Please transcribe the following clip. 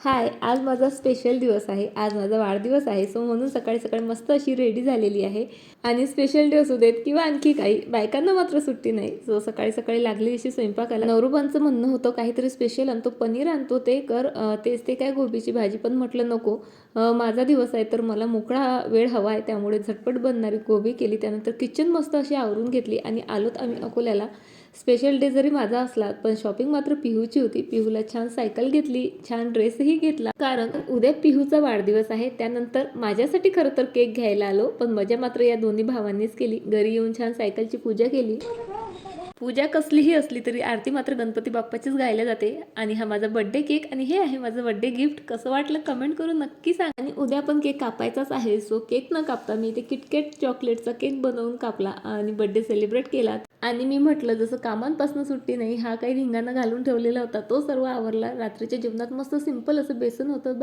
हाय, आज माझा स्पेशल दिवस आहे. आज माझा वाढदिवस आहे. सो म्हणून सकाळी-सकाळी मस्त अशी रेडी झालेली आहे आणि स्पेशल डे असू देत किंवा आणखी काही, बायकांना मात्र सुट्टी नाही. सो सकाळी-सकाळी लागली अशी स्वयंपाकाला. नवरोबांचं म्हणणं होतं काहीतरी स्पेशल आणतो, पनीर आणतो ते कर, तेच ते काय गोबीची भाजी. पण म्हटलं नको, माझा दिवस आहे तर मला मोकळा वेळ हवा आहे. त्यामुळे झटपट बनणारी गोबी केली. त्यानंतर किचन मस्त अशी आवरून घेतली आणि आलोत आम्ही अकोल्याला. स्पेशल डे जरी माझा असला पण शॉपिंग मात्र पिहूची होती. पिहूला छान सायकल घेतली, छान ड्रेसही घेतला, कारण उद्या पिहूचा वाढदिवस आहे. त्यानंतर माझ्यासाठी खरं तर केक घ्यायला आलो, पण मजा मात्र या दोन्ही भावांनीच केली. घरी येऊन छान सायकलची पूजा केली. पूजा कसलीही असली तरी आरती मात्र गणपती बाप्पाचीच गायला जाते. आणि हा माझा बर्थडे केक आणि हे आहे माझं बर्थडे गिफ्ट. कसं वाटलं कमेंट करून नक्की सांग. आणि उद्या पण केक कापायचाच आहे. सो केक न कापता मी ते किटकॅट चॉकलेटचा केक बनवून कापला आणि बर्थडे सेलिब्रेट केला. आणि मी म्हटलं जसं कामांपासून सुट्टी नाही, हा काही धिंगाणा घालून ठेवलेला होता तो सर्व आवरला. रात्रीच्या जेवणात मस्त सिंपल असं बेसन होतं.